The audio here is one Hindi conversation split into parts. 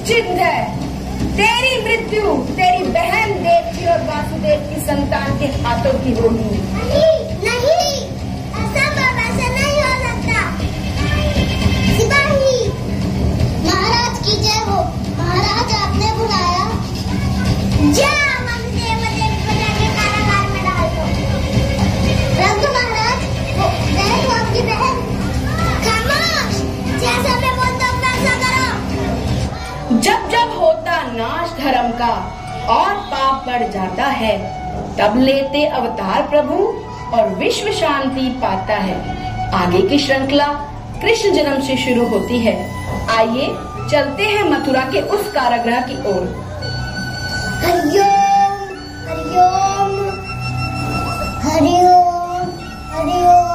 निश्चिंत है। तेरी मृत्यु तेरी बहन देवकी और वासुदेव की संतान के हाथों की होगी। नहीं, ऐसा नहीं हो सकता। सिपाही, महाराज की जय हो। महाराज आपने बुलाया। जा वासुदेव को जाके कारागार में डाल दो। रख दो महाराज, वो आपकी बहन। खामोश, जैसा मैं बोलता हूँ वैसा करो। जब जब होता नाश धर्म का और पाप बढ़ जाता है, तब लेते अवतार प्रभु और विश्व शांति पाता है। आगे की श्रृंखला कृष्ण जन्म से शुरू होती है। आइए चलते हैं मथुरा के उस कारागृह की ओर। हरिओम, हरिओम, हरिओम, हरिओम।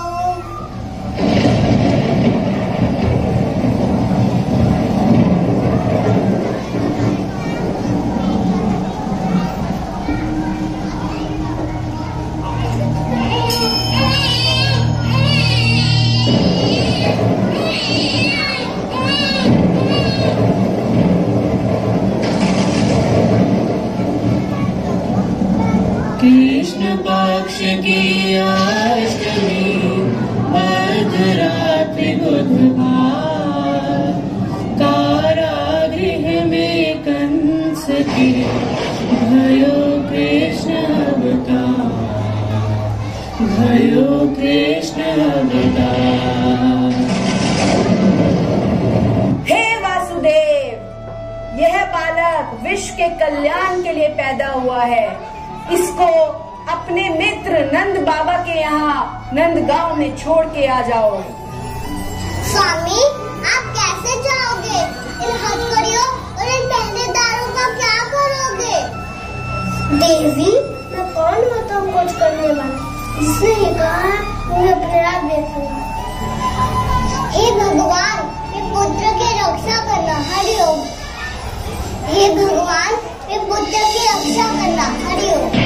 कृष्ण पक्ष की अष्टमी अर्धरात्रि बुधवार, कारागृह में कंस की भयो कृष्ण अवतार, भयो कृष्ण अवतार। हे वासुदेव, यह बालक विश्व के कल्याण के लिए पैदा हुआ है। इसको अपने मित्र नंद बाबा के यहाँ नंदगांव में छोड़ के आ जाओ। स्वामी, आप कैसे जाओगे? इन हथकड़ियों और इन पहरेदारों का क्या करोगे? देवी, मैं कौन होता हूँ कुछ करने वाला? जिसने ये कहा मुझे अपने आप देखूंगा। हे भगवान, ये पुत्र की रक्षा करना। हरिओम। हे भगवान, ये पुत्र की रक्षा करना। हरिओम।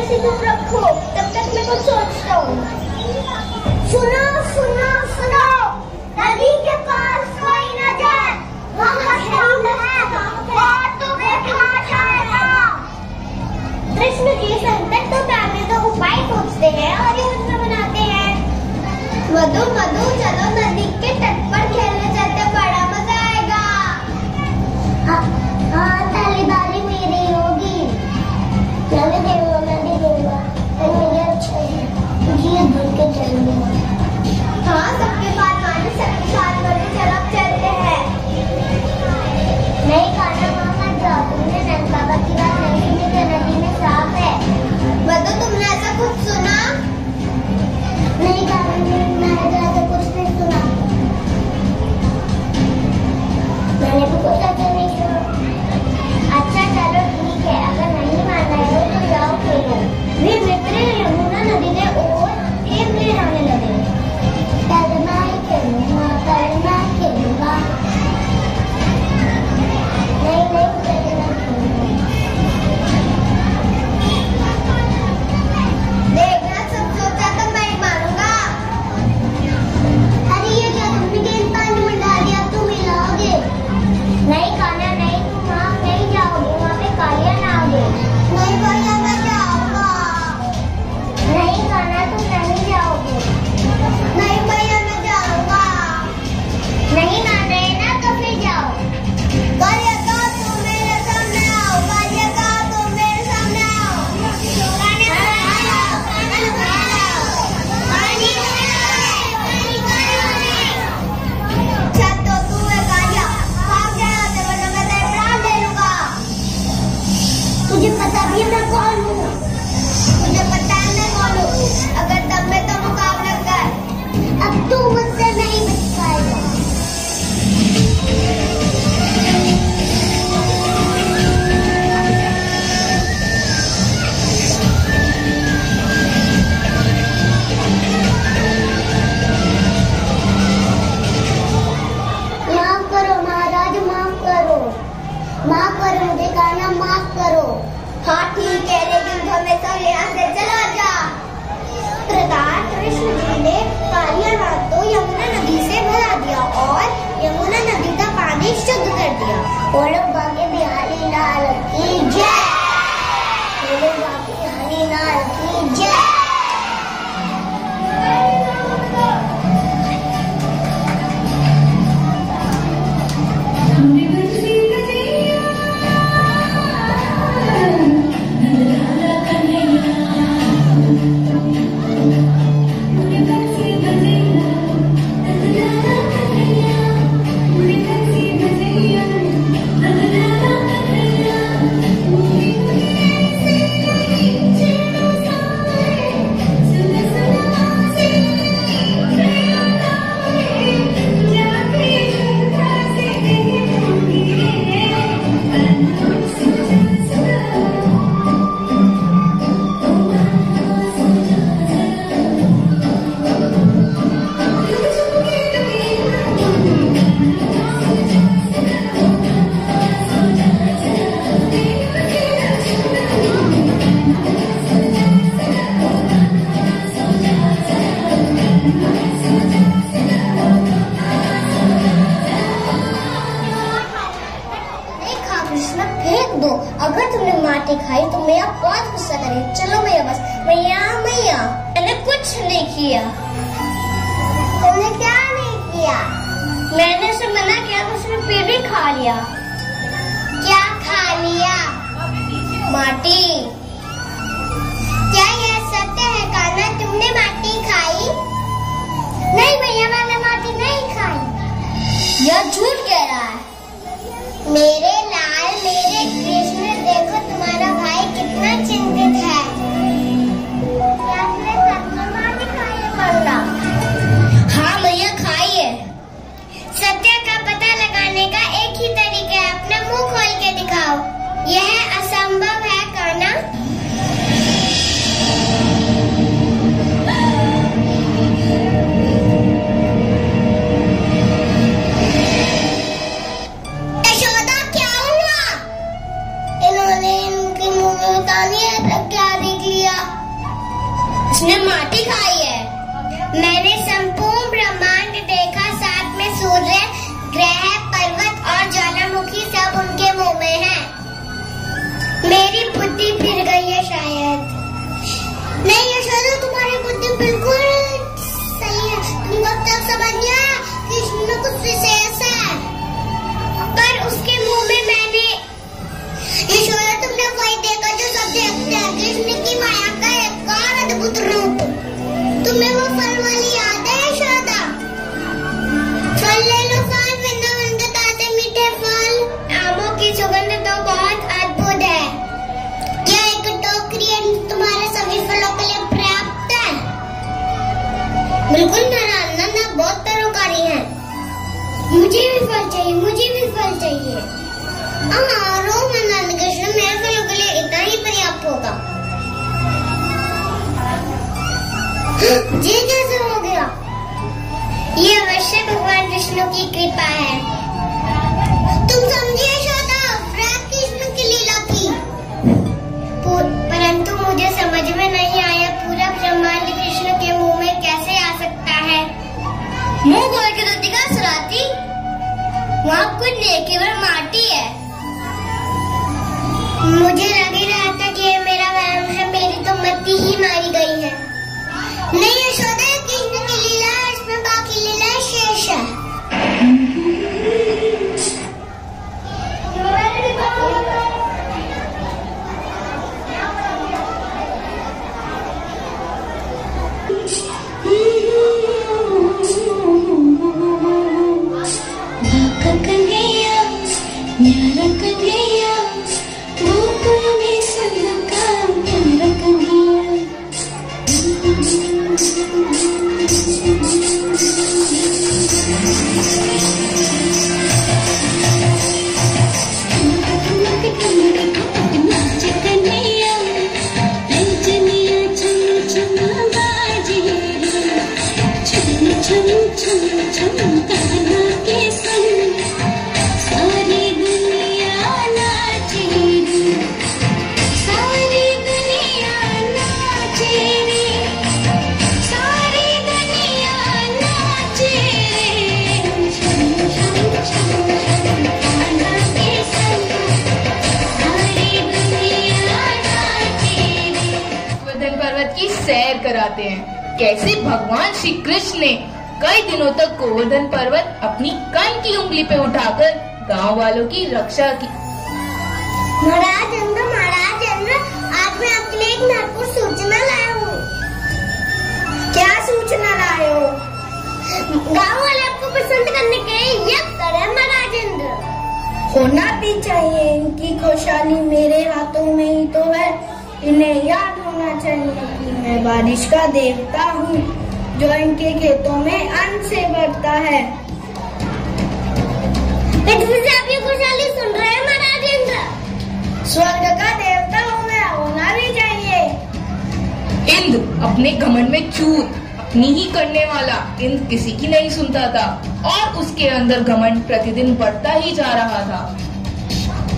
से चुप रखो, तब तक मैं कुछ सोचता हूँ। सुनो सुनो सुनो, नदी के पास कोई न जाए, वहाँ शाम है और तुम्हें खा जाएगा। कृष्ण जी संकट तो टालने तो उपाय सोचते हैं और योजना बनाते हैं। मधु मधु चलो नदी के तट पर खेलने चलते, बड़ा मजा आएगा। हाँ तालीबारी मेरी होगी। नदी देगा नदी देगा, मुझे अच्छा है, मुझे भूल के चलूंगा। हाँ सबके बात माने, सबके साथ करके चलो चलते हैं। नहीं खाना मामा जाओ, तुमने नंद बाबा की बात नहीं सुनी तो नदी में सांप है। मधु तुमने ऐसा कुछ सुना? नहीं खाना, मैंने ऐसा कुछ नहीं सुना। मैंने भी कुछ ऐसा नहीं सुना। अच्छा चलो ठीक है, अगर नहीं मानना है तो जाओ खेलो। वे मित्र यमुना नदी ने और एक ले आने लगे। पहले मैं ही खेलूंगा, पहले मैं खेलूंगा। नहीं नहीं पहले मैं खेलूंगा। देखना सब सोचा तो मैं ही मानूंगा। अरे ये क्या तुमने गेंद पानी में डाल दिया, तुम हिलाओगे। नहीं खाना नहीं, तुम वहाँ नहीं जाओगे, वहाँ पे कालिया ना आओगे। नहीं भैया मैं जाऊंगा। नहीं खाना तुम नहीं जाओगे। नहीं भैया मैं जाऊंगा। नहीं मान रहे ना तो फिर जाओ। कालिया तुम मेरे सामने आओ, कालिया तुम मेरे सामने आओ। अच्छा तो तू है कालिया, भाग जाओ वरना मैं तेरे प्राण ले लूंगा। तुझे पता भी है मैं कौन हूँ? मुझे पता है मैं कौन हूँ। अगर तब में तो मुकाबला कर, अब तू मुझसे नहीं बच पाएगा। माफ करो महाराज, माफ करो, माफ करो मुझे, कहना माफ करो। हाँ ठीक है, लेकिन हमेशा यहाँ से चला जा। प्रधान कृष्ण जी ने कालियानाथ को यमुना नदी से भगा दिया और यमुना नदी का पानी शुद्ध कर दिया। बोलो बाकी बिहारी लाल की जय। बोलो बाकी बिहारी लाल की जय। अगर तुमने माटी खाई तो मैया बहुत गुस्सा करे। चलो मैया बस, मैया मैया मैंने कुछ नहीं किया। तुमने क्या नहीं किया? मैंने उसे मना किया तो उसने फिर भी खा लिया। क्या खा लिया? माटी। क्या यह सत्य है कान्हा, तुमने माटी खाई? नहीं भैया मैंने माटी नहीं खाई। यह झूठ कह रहा है। मेरे लाल मेरे कृष्ण, देखो तुम्हारा भाई कितना चिंतित है। क्या तुमने सच में माटी खाई है बंदा? हाँ भैया खाई है। सत्य का पता लगाने का एक ही तरीका है, अपना मुंह खोल के दिखाओ। यह असंभव है कान्हा। उसने माटी खाई है। मैंने संपूर्ण ब्रह्मांड देखा, साथ में सूर्य, ग्रह, पर्वत और ज्वालामुखी सब उनके मुंह में है। मेरी बुद्धि फिर गई है शायद। नहीं यशोदा, तुम्हारी बुद्धि बिल्कुल सही है। तुम अब तक समझ गया कृष्ण में कुछ विशेष है, पर उसके मुंह में मैंने यशोदा, तुमने वही देखा जो सब देखते हैं, कृष्ण की माया का एक और अद्भुत रूप। तुम्हें वो फल वाली याद है यशोदा? फल ले लो, फल, वृंदावन के ताजे मीठे फल। आमों की सुगंध तो बहुत अद्भुत है। क्या एक टोकरी तुम्हारे सभी फलों के लिए पर्याप्त है? बिल्कुल ना, बहुत तरोकारी है। मुझे भी फल चाहिए, मुझे भी फल चाहिए। नंद कृष्ण, मेरे फलों के लिए इतना ही पर्याप्त होगा। ये कैसे हो गया? ये अवश्य भगवान विष्णु की कृपा है। तुम समझिए यशोदा, व्रत कृष्ण की लीला की। परंतु मुझे समझ में नहीं आया, पूरा ब्रह्मांड कृष्ण के मुंह में कैसे आ सकता है? मुंह खोल के तो दिखा सुराती, वहाँ कुछ नहीं, केवल माटी है। मुझे लग ही रहा था कि ये मेरा वहम है, मेरी तो मति ही मारी गई है। नहीं यशोदा, कृष्ण की लीला है, इसमें बाकी लीला शेष है। सैर कराते हैं। कैसे भगवान श्री कृष्ण ने कई दिनों तक गोवर्धन पर्वत अपनी कान की उंगली पे उठाकर गांव वालों की रक्षा की। महाराज इंद्र, आज मैं आपके लिए एक महत्वपूर्ण सूचना लाया हूँ। क्या सूचना लाए हो? गांव वाले आपको पसंद करने के लिए यज्ञ करे महाराज इंद्र। होना भी चाहिए, इनकी खुशहाली मेरे हाथों में ही तो है। इन्हें याद होना चाहिए कि मैं बारिश का देवता हूँ, जो इनके खेतों में अन्न से बढ़ता है। पृथ्वी से आप ये खुशहाली सुन रहे हैं महाराज इंद्र? स्वर्ग का देवता हूँ मैं, होना भी चाहिए। इंद्र अपने घमंड में चूत, अपनी ही करने वाला इंद्र किसी की नहीं सुनता था और उसके अंदर घमंड प्रतिदिन बढ़ता ही जा रहा था।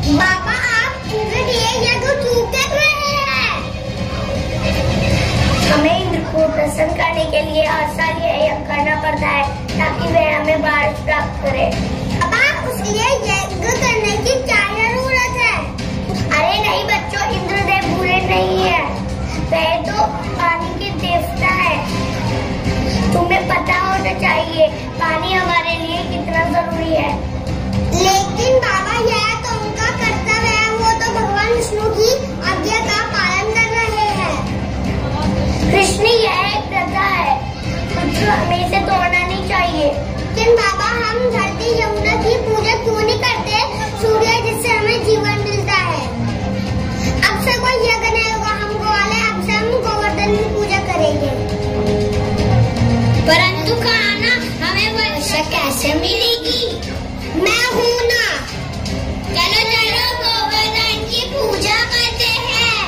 बाबा, आप इंद्र के यज्ञ क्यों कर रहे हैं? हमें इंद्र को प्रसन्न करने के लिए हर साल यह यज्ञ करना पड़ता है, ताकि वह हमें बारिश प्राप्त करे। अब उसके लिए यज्ञ करने की क्या जरूरत है? अरे नहीं बच्चों, इंद्रदेव बुरे नहीं है, वह तो पानी के देवता है। तुम्हें पता होना चाहिए पानी हमारे लिए कितना जरूरी है। लेकिन बाबा, यह तो उनका कर्तव्य है, वो तो भगवान विष्णु की आज्ञा का पालन कर रहे हैं। कृष्ण, यह एक प्रथा है, कुछ हमें इसे तोड़ना नहीं चाहिए। लेकिन बाबा, हम धरती यमुना की पूजा क्यों नहीं करते? सूर्य जिससे हमें जीवन मिलता है। अब से कोई यज्ञ नहीं होगा हमको वाले, अब से हम गोवर्धन की पूजा करेंगे। परंतु खाना हमें वर्षा कैसे मिलेगी? मैं हूँ ना। चलो चलो गोवर्धन की पूजा करते हैं।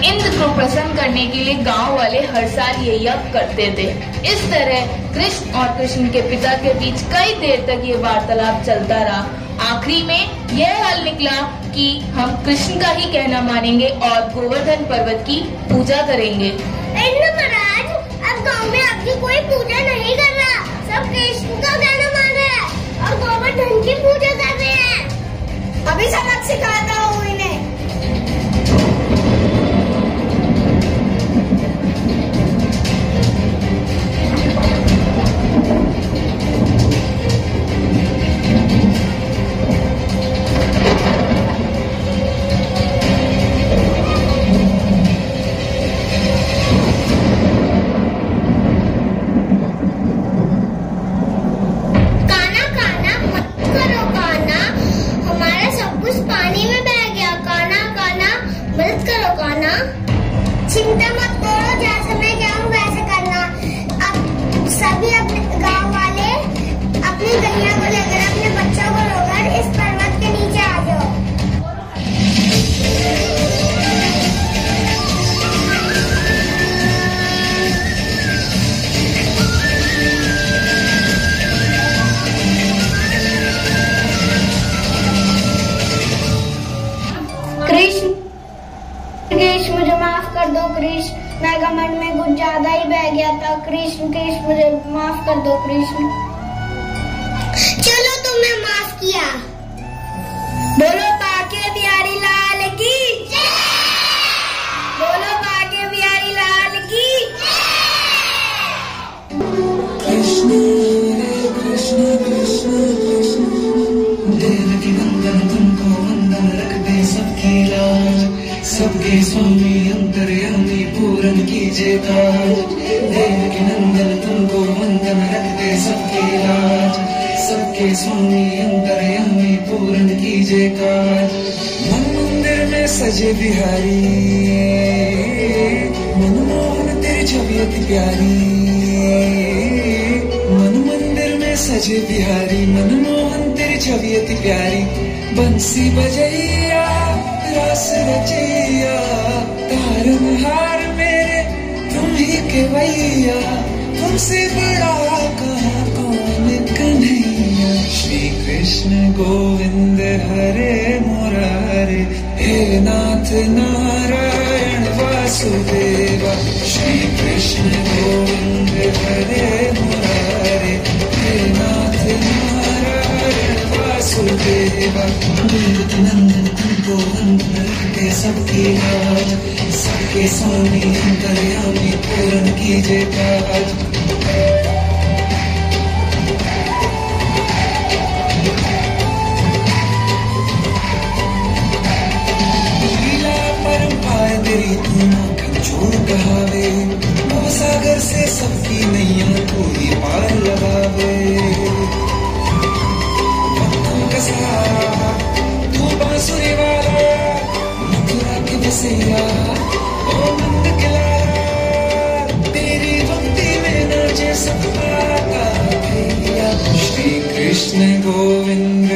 इंद्र को प्रसन्न करने के लिए गांव वाले हर साल ये यज्ञ करते थे। इस तरह कृष्ण और कृष्ण के पिता के बीच कई देर तक ये वार्तालाप चलता रहा। आखिरी में यह हल निकला कि हम कृष्ण का ही कहना मानेंगे और गोवर्धन पर्वत की पूजा करेंगे। देखना महाराज, अब गांव में आपकी कोई पूजा नहीं कर रहा, सब कृष्ण का कहना मान रहे हैं और गोवर्धन की पूजा कर रहे हैं। अभी सबक सिखाता हूँ इन्हें। चिंता मत करो, जैसे मैं कहूँ वैसे करना। अब सभी अपने गांव वाले अपनी गैया को लेकर, अपने बच्चों को लेकर इस पर्वत के नीचे आ जाओ। कृष्ण मुझे माफ कर दो कृष्ण, मैं घमंड में कुछ ज्यादा ही बह गया था। कृष्ण मुझे माफ कर दो कृष्ण। चलो तुमने माफ किया। बोलो बाके बिहारी लाल की जय। बोलो बाके बिहारी लाल की कृष्ण कृष्ण कृष्ण कृष्ण देवकी नंदन तुमको वंदन रख दे सबकी लाज, सबके स्वामी अंतर्यामी पूरन कीजिए काज। देवकी नंदन तुमको वंदन रख दे सबकी लाज, सबके स्वामी अंतर्यामी पूरन कीजिए काज। मन मंदिर में सजे बिहारी, मनमोहन तेरी छवि अति प्यारी। मन मंदिर में सजे बिहारी, मनमोहन तेरी छवि अति प्यारी। बंसी बजैया रस रचैया, तारनहार मेरे तुम ही केवैया। तुमसे बड़ा कहाँ कौन कन्हैया। श्री कृष्ण गोविंद हरे मुरारे, हे नाथ नारायण वासुदेवा। श्री कृष्ण गोविंद हरे मुरारे, हे नाथ नारायण वासुदेवा। देवकी नंदन तुमको वंदन रखते सबकी लाज, सबके स्वामी अंतर्यामी पूरन कीजिए काज। लीला परम्पार तेरी तुम कंचूर कहावे, भव सागर से सबकी नैया को ही पार लगावे। तू बांसुरी वाला मथुरा के बसैया, ओ नंद के लाला तेरी भक्ति में नाचे सबका भैया। श्री कृष्ण गोविंद,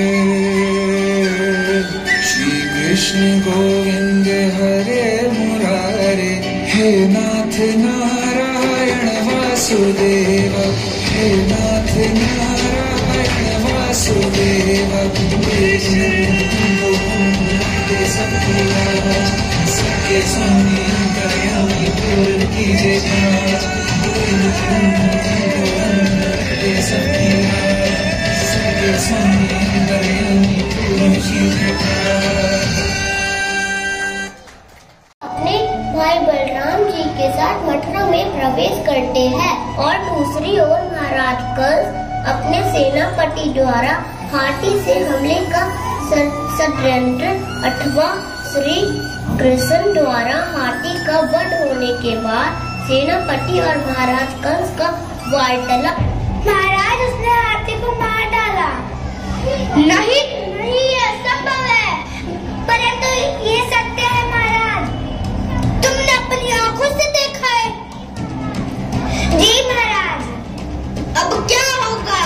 श्री कृष्ण गोविंद हरे मुरारे, हे नाथ नारायण वासुदेवा। हे नाथ नारायण वासुदेवा। सबकी लाज, सबके स्वामी अंतर्यामी पूरन कीजिए काज। सबकी लाज, सबके स्वामी अंतर्यामी पूरन कीजिए काज। अपने भाई बलराम जी के साथ मथुरा में प्रवेश करते हैं और दूसरी ओर महाराज कंस अपने सेनापति द्वारा हाथी से हमले का षड्यंत्र अथवा श्री कृष्ण द्वारा हाथी का वध होने के बाद सेनापति और महाराज कंस का वार्तालाप। महाराज उसने हाथी को मार डाला। नहीं नहीं, ये असंभव है। परंतु ये सत्य है महाराज, तुमने अपनी आंखों से देखा है? जी महाराज। अब क्या होगा?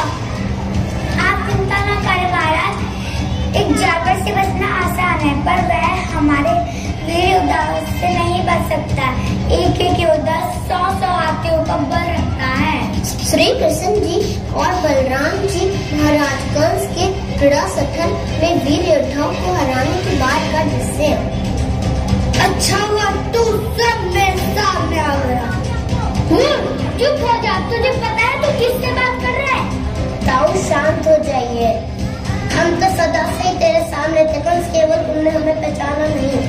आप चिंता न करें महाराज, एक जानवर से बचना आसान है पर वह हमारे वीर योद्धा से नहीं बच सकता। एक एक योद्धा 100 हाथियों का बल रखता है। श्री कृष्ण जी और बलराम जी महाराज कंस के क्रीड़ा सथन में वीर योद्धाओं को हराने के बाद का दृश्य। अच्छा हुआ तू सब मेरे सामने आ गया। चुप हो जा, तुझे पता है तू किससे बात कर रहा है? ताऊ शांत हो जाइए, हम तो सदा से ही तेरे सामने थे, बस केवल तुमने हमें पहचाना नहीं।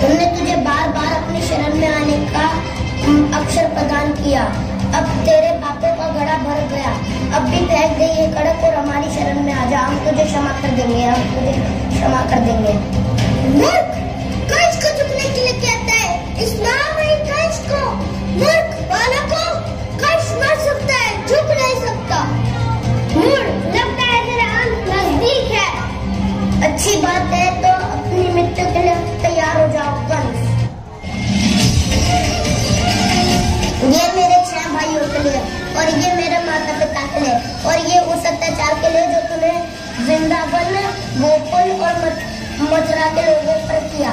तुमने तुझे बार बार अपनी शरण में आने का अक्षर प्रदान किया। अब तेरे पापों का घड़ा भर गया, अब भी फेंक दे ये कड़क और हमारी शरण में आ जा, हम तुझे क्षमा कर देंगे, हम तुझे क्षमा कर देंगे। मूर्ख, कंस को झुकने के लिए कहता है, इस महामहिम कंस को, मूर्ख बालकों, कंस मर सकता है, झुक नहीं सकता। मूर्ख, लगता है तेरा अंत नजदीक है। अच्छी बात है तो अपनी मृत्यु के लिए तैयार हो जाओ कंस। ये मेरे 6 भाइयों के लिए और ये मेरे माता पिता के लिए और ये उस अत्याचार के लिए जो तूने वृंदावन, गोकुल और मथुरा के लोगों पर किया।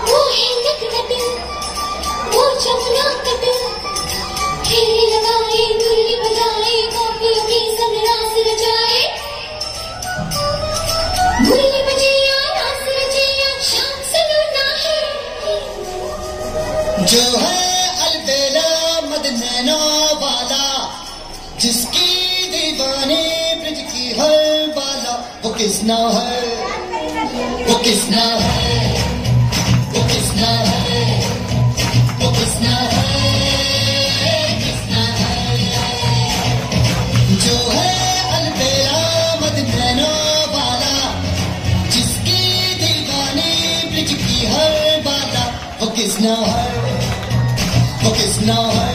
वो है नटनट, वो जमुना तट, खेलने लगाए, मुरली बजाए, गोपियों के संग रास रचाए। मुरली बजैया, रास रचैया, शाम सलोना है। जो है अलबेला मद नैना वाला, जिसकी दीवानी ब्रिज की हर बाला, वो किसना है, वो किसना है, वो किसना है, वो किसना है, किसना है। जो है अलबेला मद नैना वाला, जिसकी दीवानी ब्रिज की हर बाला, वो किसना है, वो किसना है,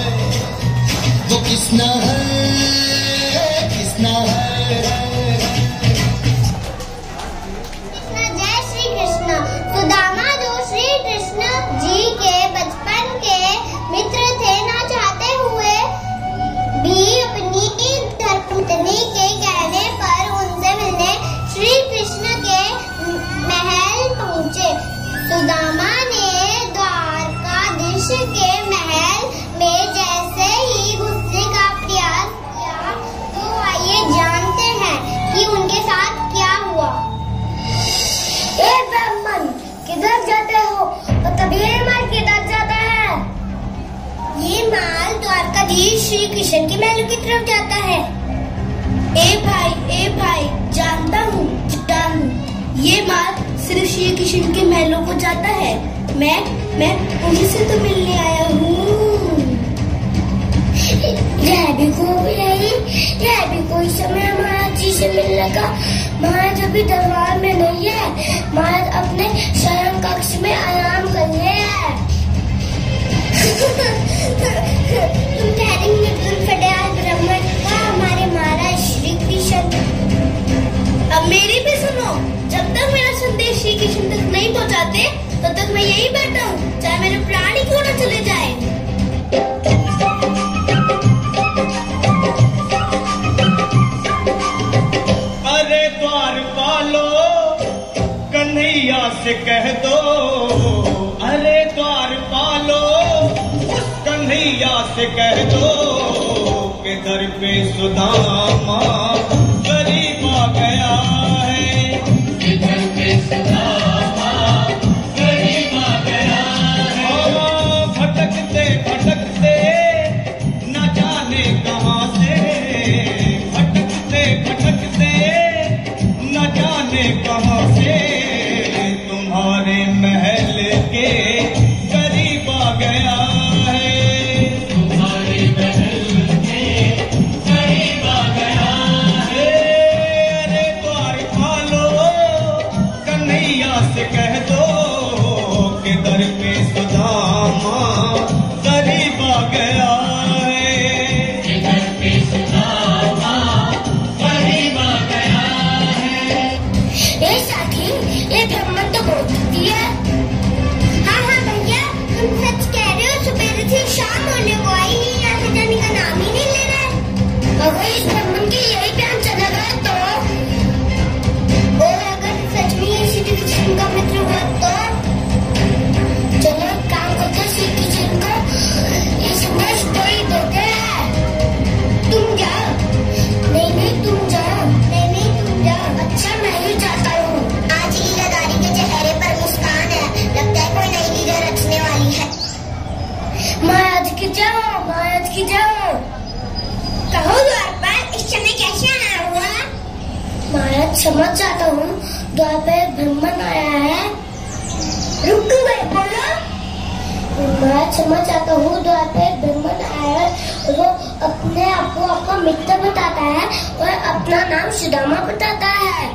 वो किसना है, किसना है। जय श्री कृष्ण। सुदामा जो श्री कृष्ण जी के बचपन के मित्र थे, ना चाहते हुए भी अपनी धर्मपत्नी के कहने पर उनसे मिलने श्री कृष्ण के महल पहुँचे। सुदामा ने द्वारकाधीश के महल में जैसे ही घुसने का प्रयास किया तो आइए जानते हैं कि उनके साथ क्या हुआ। ए ब्राह्मण, किधर जाते हो? तो तभी ये माल किधर जाता है? ये माल द्वारकाधीश श्री कृष्ण के महल की तरफ जाता है। ए भाई, जानता हूँ, ये माल सिर्फ श्री कृष्ण के महलों को जाता है। मैं उन्हीं से तो मिलने आया हूँ। यह भी खूब नहीं, यह भी कोई समय हमारा जी से मिलने का। महाराज अभी दरबार में नहीं है, महाराज अपने शयन कक्ष में आराम कर रहे हैं। तुम ठहरेंगे फटाल ब्राह्मण का हमारे महाराज श्री कृष्ण। अब मेरी भी सुनो, जब तक मेरा संदेश श्री कृष्ण तक नहीं पहुँचाते तब तक मैं यही बैठा हूँ, चाहे मेरे प्राण ही क्यों न चले जाए। अरे द्वारपालो, कन्हैया से कह दो, अरे द्वारपालो, कन्हैया से कह दो कि दर पे सुदामा गरीब आ गया है, कि दर पे सुदामा गरीब आ गया है। भटकते भटकते न जाने कहाँ से, भटकते भटकते न जाने कहाँ से तुम्हारे महल के करीब आ गया है, तुम्हारे महल के करीब आ गया है। अरे द्वारपालो, कन्हैया से कह दो कि दर पे सुदामा करीब आ गया है, कि दर पे सुदामा करीब आ गया है। ए साथी, ये ब्राह्मण तो बहुत है। हाँ भैया, हम सच कह रहे हो, समझ जाता हूँ द्वार पे ब्राह्मण आया है। रुक गए बोलो। मैं समझ जाता हूँ द्वार पे ब्राह्मण आया है। वो अपने आप को आपका मित्र बताता है और अपना नाम सुदामा बताता है।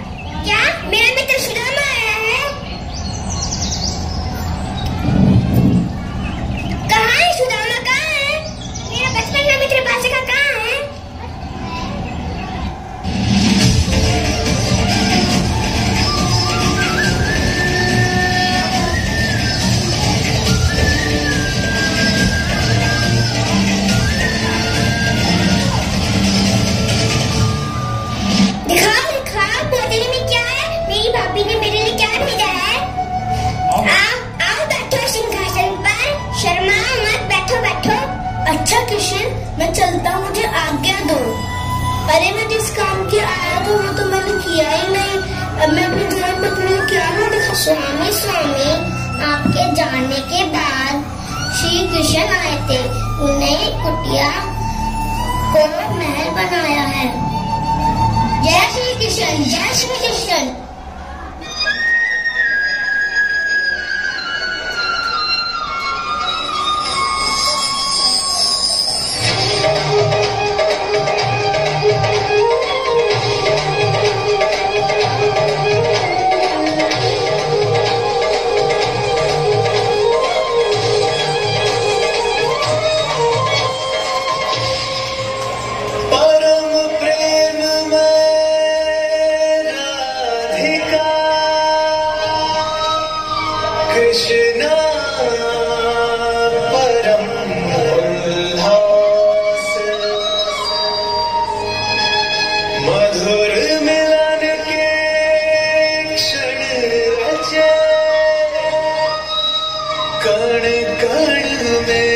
क्या मेरा मित्र सुदामा आया है? कहाँ है सुदामा? कहाँ है मेरा बचपन का मित्र? बादशाह का कहाँ है? भाभी ने मेरे लिए क्या भेजा है? आओ बैठो सिंहासन पर, शर्माओ मत, बैठो बैठो। अच्छा किशन, मैं चलता, मुझे आज्ञा दो। अरे मैं जिस काम के आया था वो तो मैंने किया ही नहीं, अब मैं अपनी धर्म पत्नी को क्या ना दिखा। स्वामी स्वामी, आपके जाने के बाद श्री कृष्ण आए थे, उन्हें कुटिया को महल बनाया है। जय श्री कृष्ण, जय श्री कृष्ण। कण कण में